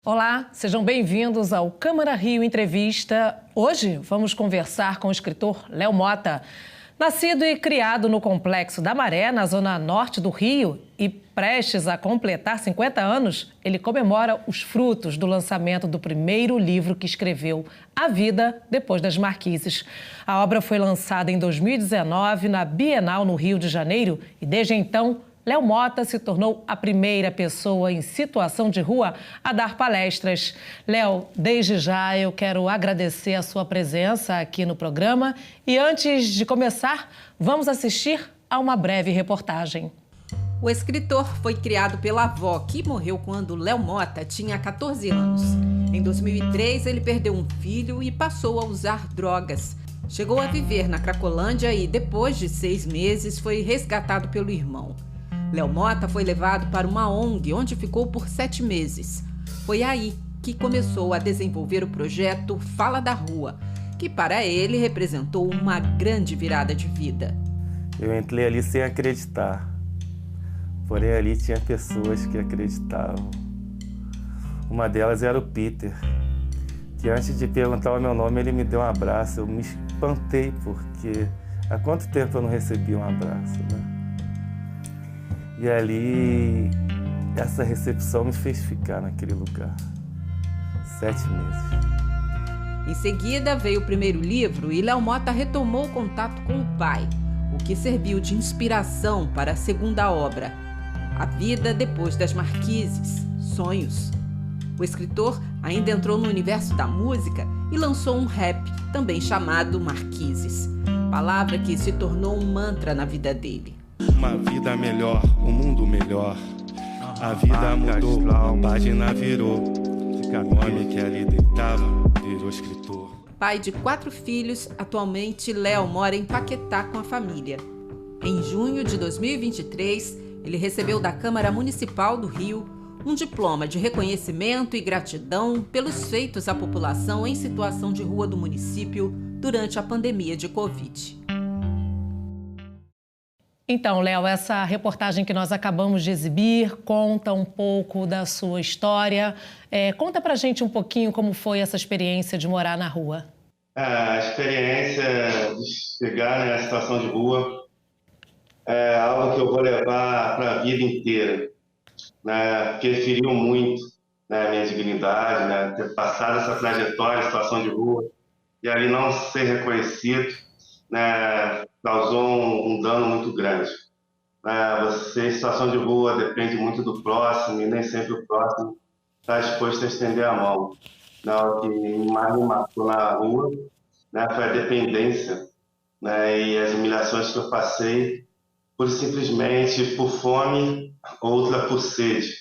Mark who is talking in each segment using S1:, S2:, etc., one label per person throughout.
S1: Olá, sejam bem-vindos ao Câmara Rio Entrevista. Hoje vamos conversar com o escritor Léo Motta. Nascido e criado no Complexo da Maré, na zona norte do Rio, e prestes a completar 50 anos, ele comemora os frutos do lançamento do primeiro livro que escreveu, A Vida Depois das Marquises. A obra foi lançada em 2019 na Bienal no Rio de Janeiro e, desde então, Léo Motta se tornou a primeira pessoa em situação de rua a dar palestras. Léo, desde já eu quero agradecer a sua presença aqui no programa e antes de começar, vamos assistir a uma breve reportagem.
S2: O escritor foi criado pela avó, que morreu quando Léo Motta tinha 14 anos. Em 2003, ele perdeu um filho e passou a usar drogas. Chegou a viver na Cracolândia e, depois de 6 meses, foi resgatado pelo irmão. Léo Motta foi levado para uma ONG, onde ficou por 7 meses. Foi aí que começou a desenvolver o projeto Fala da Rua, que para ele representou uma grande virada de vida.
S3: Eu entrei ali sem acreditar, porém ali tinha pessoas que acreditavam. Uma delas era o Peter, que antes de perguntar o meu nome, ele me deu um abraço. Eu me espantei, porque há quanto tempo eu não recebia um abraço, né? E ali, essa recepção me fez ficar naquele lugar. 7 meses.
S2: Em seguida, veio o primeiro livro e Léo Motta retomou o contato com o pai, o que serviu de inspiração para a segunda obra, A Vida Depois das Marquises, Sonhos. O escritor ainda entrou no universo da música e lançou um rap, também chamado Marquises, palavra que se tornou um mantra na vida dele.
S4: Uma vida melhor, um mundo melhor. A vida mudou, a página virou. O homem que ali deitava virou escritor.
S2: Pai de 4 filhos, atualmente Léo mora em Paquetá com a família. Em junho de 2023, ele recebeu da Câmara Municipal do Rio um diploma de reconhecimento e gratidão pelos feitos à população em situação de rua do município durante a pandemia de Covid.
S1: Então, Léo, essa reportagem que nós acabamos de exibir conta um pouco da sua história. Conta pra gente um pouquinho como foi essa experiência de morar na rua.
S3: A experiência de chegar na situação de rua é algo que eu vou levar para a vida inteira, né? Porque feriu muito, né, a minha dignidade, né? Ter passado essa trajetória, situação de rua, e ali não ser reconhecido, né, causou um dano muito grande. Você, em situação de rua, depende muito do próximo, e nem sempre o próximo está disposto a estender a mão. O que mais me marcou na rua, né, foi a dependência, né, e as humilhações que eu passei, simplesmente por fome, outra por sede.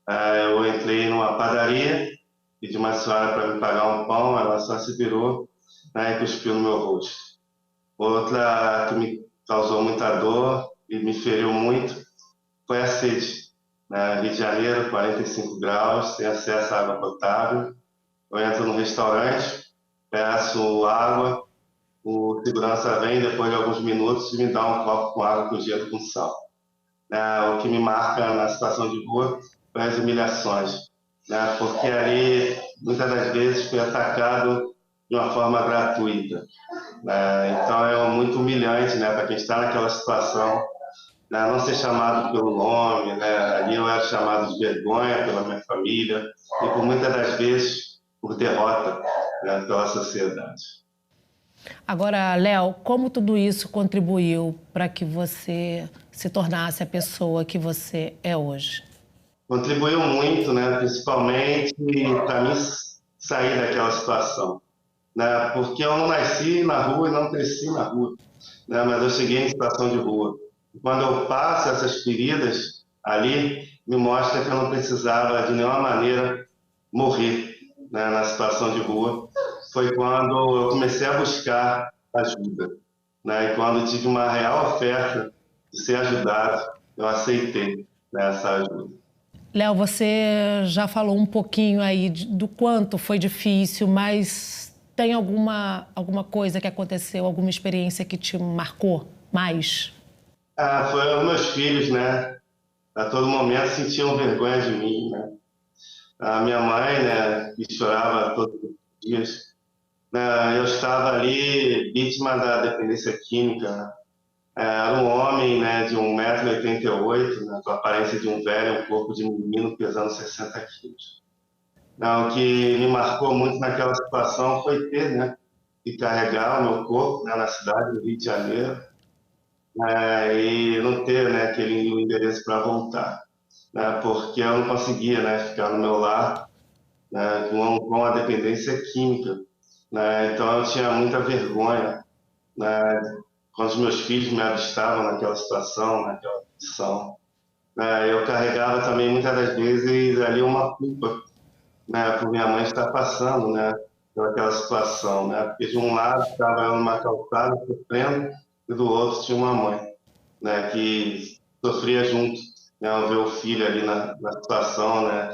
S3: Eu entrei numa padaria, pedi uma senhora para me pagar um pão, ela só se virou, né, e cuspiu no meu rosto. Outra que me causou muita dor e me feriu muito foi a sede. Rio de Janeiro, 45 graus, sem acesso à água potável. Eu entro no restaurante, peço água, o segurança vem depois de alguns minutos e me dá um copo com água com gelo com sal. O que me marca na situação de rua foi as humilhações, porque ali, muitas das vezes, fui atacado de uma forma gratuita. Então é muito humilhante, para quem está naquela situação, não ser chamado pelo nome, ali eu era chamado de vergonha pela minha família e por muitas das vezes por derrota, pela sociedade.
S1: Agora, Léo, como tudo isso contribuiu para que você se tornasse a pessoa que você é hoje?
S3: Contribuiu muito, principalmente para mim sair daquela situação. Porque eu não nasci na rua e não cresci na rua, mas eu cheguei em situação de rua. Quando eu passo essas feridas ali, me mostra que eu não precisava de nenhuma maneira morrer, na situação de rua. Foi quando eu comecei a buscar ajuda, e quando tive uma real oferta de ser ajudado, eu aceitei essa ajuda.
S1: Léo, você já falou um pouquinho aí do quanto foi difícil, mas tem alguma coisa que aconteceu, alguma experiência que te marcou mais?
S3: Foram meus filhos, né? A todo momento sentiam vergonha de mim, né? A minha mãe, né, que chorava todos os dias, né? Eu estava ali vítima da dependência química, né? Era um homem, né, de 1,88 m, né, com a aparência de um velho, um corpo de menino, pesando 60 quilos. O que me marcou muito naquela situação foi ter, né, que carregar o meu corpo, né, na cidade do Rio de Janeiro, e não ter, né, aquele endereço para voltar, né, porque eu não conseguia, né, ficar no meu lar, né, com a dependência química, né, então eu tinha muita vergonha, né, quando os meus filhos me avistavam naquela situação, naquela condição. Eu carregava também muitas das vezes ali uma culpa, né, por minha mãe estar passando, né, por aquela situação, né, porque de um lado estava eu numa calçada sofrendo e do outro tinha uma mãe, né, que sofria junto, né, ao ver o filho ali na situação, né,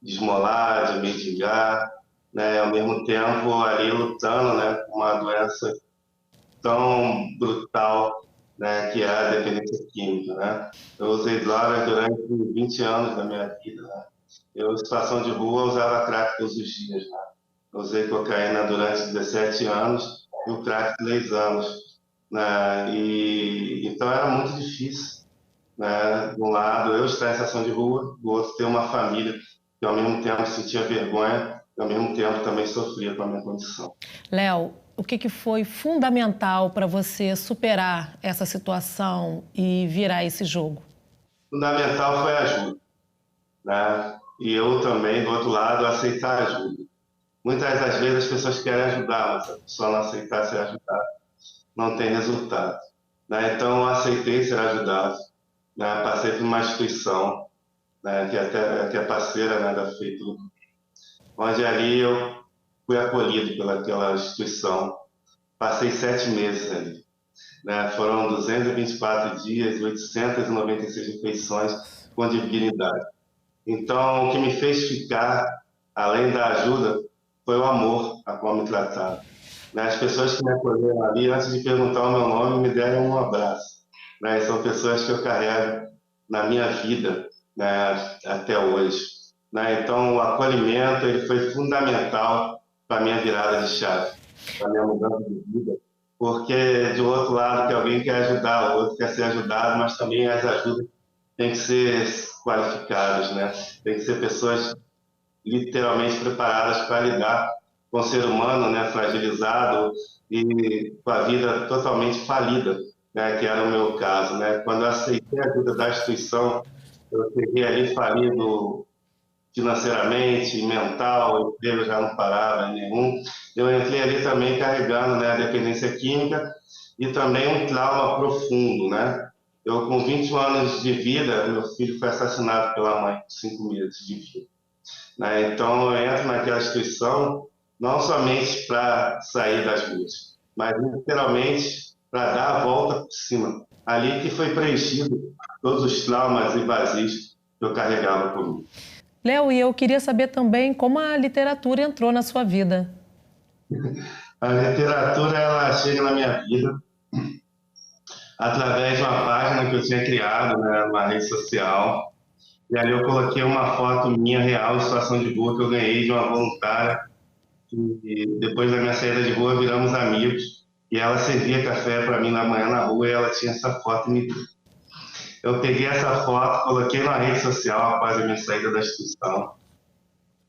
S3: de esmolar, de mendigar, né, ao mesmo tempo ali lutando, né, com uma doença tão brutal, né, que é a dependência química, né. Eu usei drogas durante 20 anos da minha vida, né. Eu, em situação de rua, usava crack todos os dias, né. Eu usei cocaína durante 17 anos e o crack 3 anos, né. Então era muito difícil, né, de um lado eu estar em situação de rua, do outro ter uma família que ao mesmo tempo sentia vergonha e ao mesmo tempo também sofria com a minha condição.
S1: Léo, o que foi fundamental para você superar essa situação e virar esse jogo?
S3: Fundamental foi a ajuda, né? E eu também, do outro lado, aceitar a ajuda. Muitas das vezes as pessoas querem ajudar, mas se a pessoa não aceitar ser ajudada, não tem resultado, né? Então eu aceitei ser ajudado, né? Passei por uma instituição, né, que é parceira, né, da Feitura, onde ali eu fui acolhido pelaquela instituição. Passei 7 meses ali, né? Foram 224 dias, 896 refeições com dignidade. Então, o que me fez ficar, além da ajuda, foi o amor a qual me trataram, né? As pessoas que me acolheram ali, antes de perguntar o meu nome, me deram um abraço, né? São pessoas que eu carrego na minha vida, né, até hoje, né? Então, o acolhimento ele foi fundamental para a minha virada de chave, para a minha mudança de vida, porque do outro lado que alguém quer ajudar, o outro quer ser ajudado, mas também as ajudas têm que ser qualificadas, né? Tem que ser pessoas literalmente preparadas para lidar com o ser humano, né, fragilizado e com a vida totalmente falida, né, que era o meu caso, né? Quando eu aceitei a ajuda da instituição, eu cheguei ali falido financeiramente, mental, o emprego já não parava nenhum. Eu entrei ali também carregando, né, a dependência química e também um trauma profundo, né? Eu, com 21 anos de vida, meu filho foi assassinado pela mãe, 5 meses de vida, né? Então, eu entro naquela instituição não somente para sair das ruas, mas literalmente para dar a volta por cima. Ali que foi preenchido todos os traumas e vazios que eu carregava comigo.
S1: Léo, e eu queria saber também como a literatura entrou na sua vida.
S3: A literatura, ela chega na minha vida através de uma página que eu tinha criado, né, numa rede social. E ali eu coloquei uma foto minha real em situação de rua que eu ganhei de uma voluntária. E depois da minha saída de rua, viramos amigos. E ela servia café para mim na manhã na rua e ela tinha essa foto e me deu. Eu peguei essa foto, coloquei na rede social após a minha saída da instituição.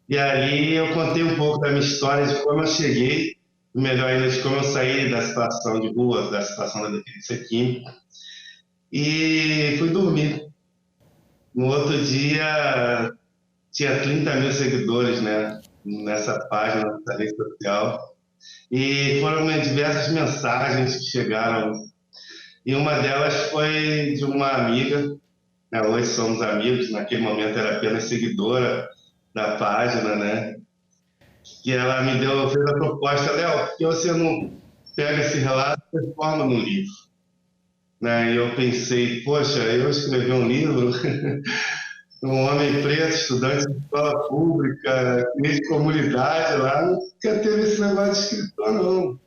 S3: E ali eu contei um pouco da minha história, de como eu cheguei, melhor ainda, de como eu saí da situação de rua, da situação da dependência química. E fui dormir. No outro dia, tinha 30 mil seguidores, né, nessa página da rede social. E foram diversas mensagens que chegaram. E uma delas foi de uma amiga, né, hoje somos amigos, naquele momento era apenas seguidora da página, né? Que ela me fez a proposta: Léo, por que você não pega esse relato e transforma num livro? Né? E eu pensei, poxa, eu escrevi um livro, um homem preto, estudante de escola pública, de comunidade lá, nunca teve esse negócio de escritor, não.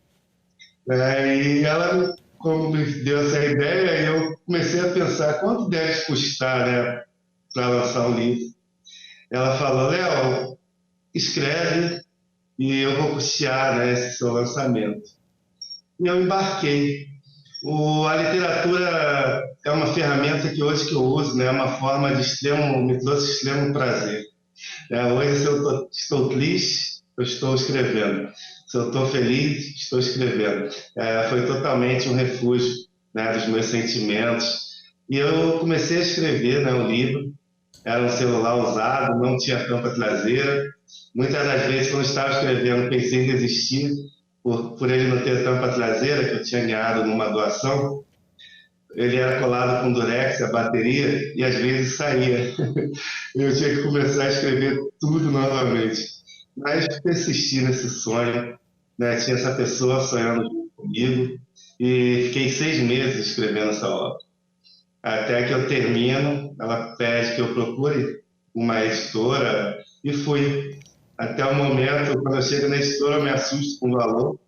S3: E ela, como me deu essa ideia, eu comecei a pensar quanto deve custar, né, para lançar um livro. Ela falou: Léo, escreve e eu vou custear, né, esse seu lançamento. E eu embarquei. A literatura é uma ferramenta que hoje que eu uso, né, é uma forma me trouxe extremo prazer. Hoje, se eu estou triste, eu estou escrevendo. Se eu estou feliz, estou escrevendo. Foi totalmente um refúgio, né, dos meus sentimentos. E eu comecei a escrever, né, um livro. Era um celular usado, não tinha tampa traseira. Muitas das vezes, quando eu estava escrevendo, pensei em desistir por ele não ter tampa traseira, que eu tinha ganhado numa doação. Ele era colado com durex, a bateria, e às vezes saía. Eu tinha que começar a escrever tudo novamente. Mas persisti nesse sonho, né? Tinha essa pessoa sonhando comigo, e fiquei 6 meses escrevendo essa obra. Até que eu termino, ela pede que eu procure uma editora, e fui. Até o momento, quando eu chego na editora, eu me assusto com o valor,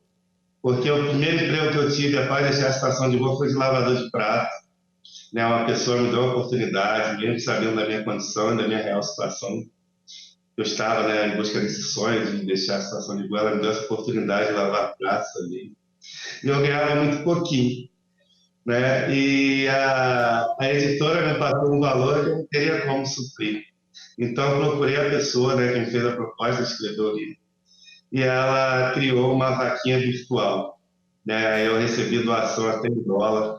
S3: porque o primeiro emprego que eu tive após deixar a estação de rua foi de lavador de prato. Né? Uma pessoa me deu a oportunidade, mesmo sabendo da minha condição e da minha real situação. Eu estava, né, em busca desse sonho de deixar a estação de rua, ela me deu essa oportunidade de lavar pratos ali. E eu ganhava muito pouquinho. Né? E a editora me passou um valor que eu não teria como suprir. Então, eu procurei a pessoa, né, que me fez a proposta de escrever o livro, e ela criou uma vaquinha virtual. Né? Eu recebi doação até em dólar.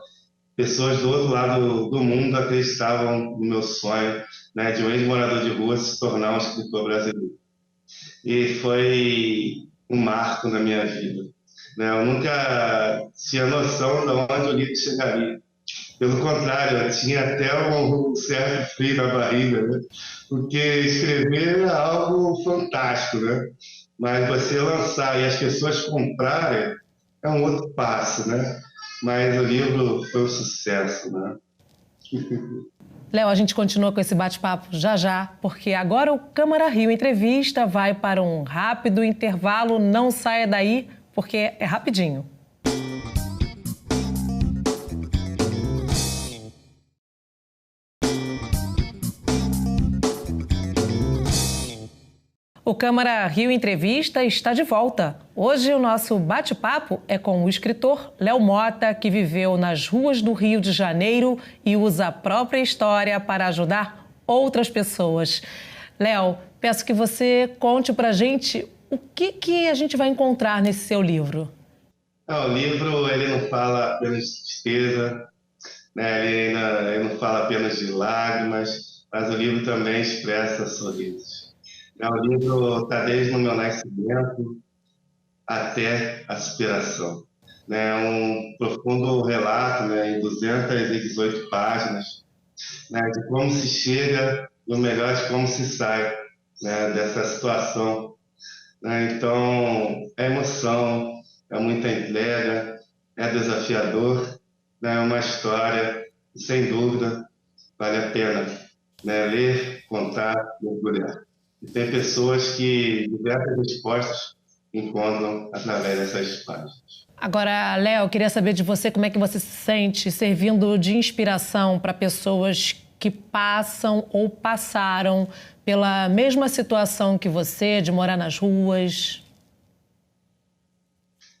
S3: Pessoas do outro lado do mundo acreditavam no meu sonho, né, de um ex-morador de rua se tornar um escritor brasileiro. E foi um marco na minha vida. Né? Eu nunca tinha noção de onde o livro chegaria. Pelo contrário, eu tinha até um certo frio na barriga, né? Porque escrever é algo fantástico, né? Mas você lançar e as pessoas comprarem é um outro passo, né? Mas o livro foi um sucesso, né?
S1: Léo, a gente continua com esse bate-papo já, porque agora o Câmara Rio Entrevista vai para um rápido intervalo. Não saia daí, porque é rapidinho. O Câmara Rio Entrevista está de volta. Hoje o nosso bate-papo é com o escritor Léo Mota, que viveu nas ruas do Rio de Janeiro e usa a própria história para ajudar outras pessoas. Léo, peço que você conte pra gente o que a gente vai encontrar nesse seu livro.
S3: O livro ele não fala apenas de tristeza, né? Ele não fala apenas de lágrimas, mas o livro também expressa sorrisos. O livro está desde o meu nascimento até a superação. É um profundo relato, né, em 218 páginas, né, de como se chega, no melhor de como se sai, né, dessa situação. Então, é emoção, é muita entrega, é desafiador, né, é uma história que, sem dúvida, vale a pena, né, ler, contar, mergulhar. E tem pessoas que diversas respostas encontram através dessas páginas.
S1: Agora, Léo, eu queria saber de você como é que você se sente servindo de inspiração para pessoas que passam ou passaram pela mesma situação que você, de morar nas ruas.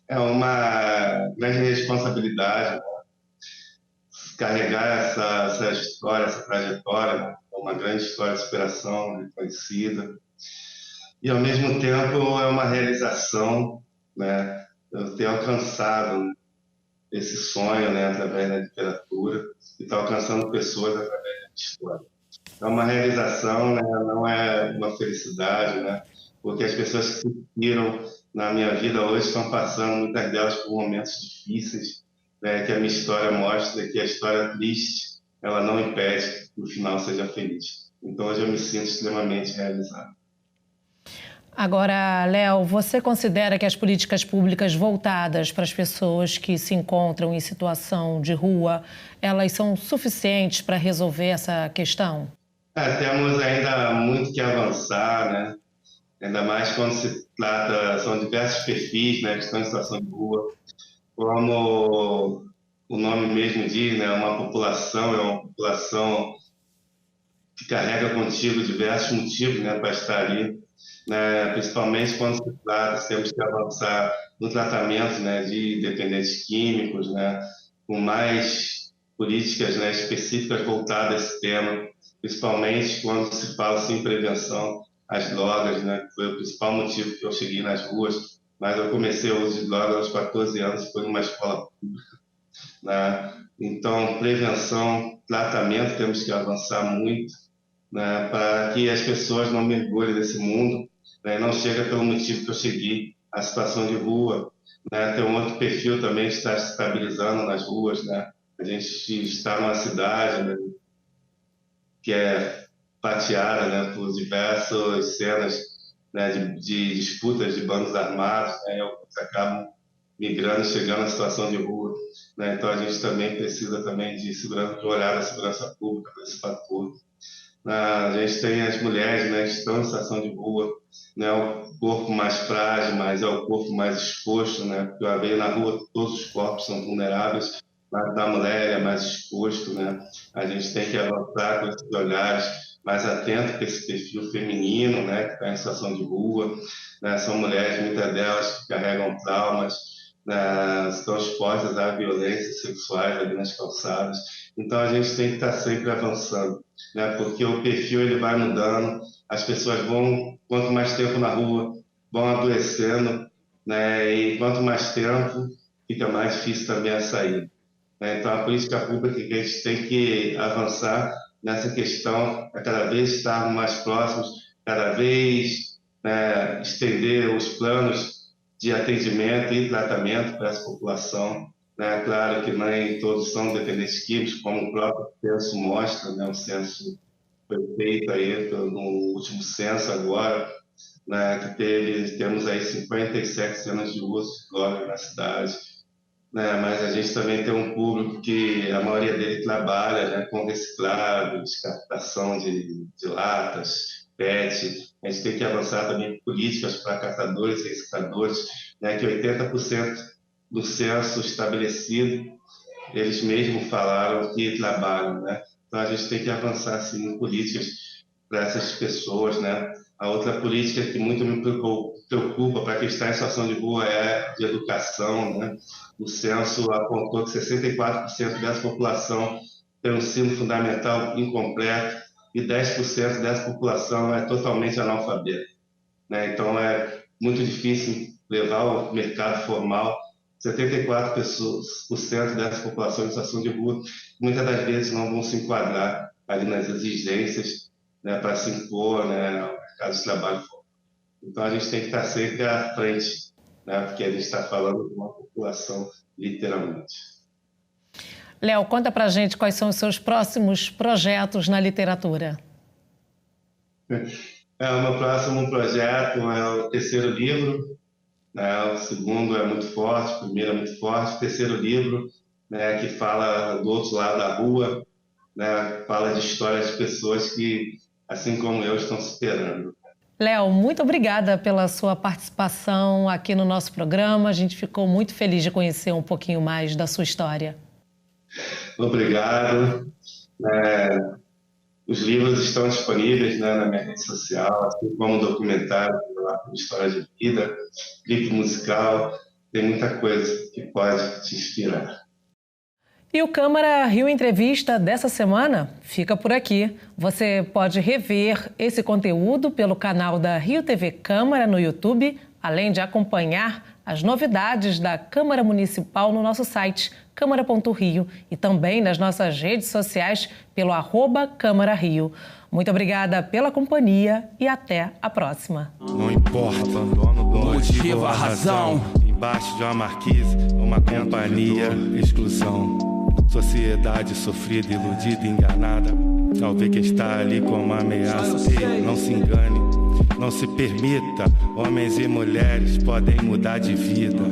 S3: É uma grande responsabilidade, né? Carregar essa história, essa trajetória, né? Uma grande história de superação reconhecida. E, ao mesmo tempo, é uma realização, né? Eu ter alcançado esse sonho, né, através da literatura, e estar alcançando pessoas através da história. É uma realização, né? Não é uma felicidade, né? Porque as pessoas que se inspiram na minha vida hoje estão passando, muitas delas, por momentos difíceis, né? Que a minha história mostra que a história triste, ela não impede que o final seja feliz. Então, hoje eu me sinto extremamente realizado.
S1: Agora, Léo, você considera que as políticas públicas voltadas para as pessoas que se encontram em situação de rua, elas são suficientes para resolver essa questão?
S3: Temos ainda muito que avançar, né? Ainda mais quando se trata, são diversos perfis, né, que estão em situação de rua. Como o nome mesmo diz, né, é uma população que carrega contigo diversos motivos, né, para estar ali, né, principalmente quando se trata, temos que avançar no tratamento, né, de dependentes químicos, né, com mais políticas, né, específicas voltadas a esse tema, principalmente quando se fala assim, em prevenção às drogas, né, que foi o principal motivo que eu cheguei nas ruas, mas eu comecei o uso de drogas aos 14 anos, foi numa escola pública, né? Então, prevenção, tratamento, temos que avançar muito, né, para que as pessoas não mergulhem nesse mundo, né, não chega pelo motivo que eu cheguei, a situação de rua, né, tem um outro perfil também que está se estabilizando nas ruas, né, a gente está numa cidade, né, que é fatiada, né, por diversas cenas, né, de disputas de bandos armados, né, que acabam migrando, chegando à situação de rua, né, então a gente também precisa também de olhar a segurança pública para esse fator. A gente tem as mulheres, né, que estão em situação de rua, né, o corpo mais frágil, mas é o corpo mais exposto, né, porque uma vez na rua todos os corpos são vulneráveis, mas da mulher é mais exposto, né, a gente tem que avançar com esses olhares mais atentos para esse perfil feminino, né, que está em situação de rua, né, são mulheres, muitas delas que carregam traumas, né, estão expostas a violências sexuais ali nas calçadas, então a gente tem que estar sempre avançando, né, porque o perfil ele vai mudando, as pessoas vão, quanto mais tempo na rua, vão adoecendo, né, e quanto mais tempo, fica mais difícil também a saída. Né? Então a política pública que a gente tem que avançar nessa questão é cada vez estarmos mais próximos, cada vez, né, estender os planos de atendimento e tratamento para essa população. Né? Claro que nem todos são dependentes químicos, como o próprio censo mostra, né? O censo foi feito aí no último censo agora, né? Que temos aí 57 cenas de uso de droga na cidade. Né? Mas a gente também tem um público que a maioria dele trabalha, né, com reciclado, descartação de latas, PET. A gente tem que avançar também políticas para catadores e recicladores, né, que 80% do censo estabelecido, eles mesmos falaram que trabalham, né? Então a gente tem que avançar assim, em políticas para essas pessoas, né? A outra política que muito me preocupa para quem está em situação de rua é de educação, né? O censo apontou que 64% dessa população tem um ensino fundamental incompleto e 10% dessa população é totalmente analfabeta, né? Então é muito difícil levar ao mercado formal 74% dessa população em situação de rua, muitas das vezes não vão se enquadrar ali nas exigências, né, para se impor, né, ao mercado de trabalho. Então a gente tem que estar sempre à frente, né, porque a gente está falando de uma população literalmente.
S1: Léo, conta pra gente quais são os seus próximos projetos na literatura.
S3: O meu próximo projeto é o terceiro livro, né, o segundo é muito forte, o primeiro é muito forte, o terceiro livro, né, que fala do outro lado da rua, né, fala de histórias de pessoas que, assim como eu, estão superando.
S1: Léo, muito obrigada pela sua participação aqui no nosso programa. A gente ficou muito feliz de conhecer um pouquinho mais da sua história.
S3: Obrigado. Os livros estão disponíveis, né, na minha rede social, assim como um documentário de história de vida, clipe musical, tem muita coisa que pode te inspirar.
S1: E o Câmara Rio Entrevista dessa semana fica por aqui. Você pode rever esse conteúdo pelo canal da Rio TV Câmara no YouTube, além de acompanhar as novidades da Câmara Municipal no nosso site, câmara.rio, e também nas nossas redes sociais pelo @Câmara Rio. Muito obrigada pela companhia e até a próxima.
S4: Não importa, abandono do motivo, a razão. Embaixo de uma marquise, uma companhia, exclusão. Sociedade sofrida, iludida, enganada. Ao ver que está ali como ameaça, ei, não se engane, não se permita. Homens e mulheres podem mudar de vida.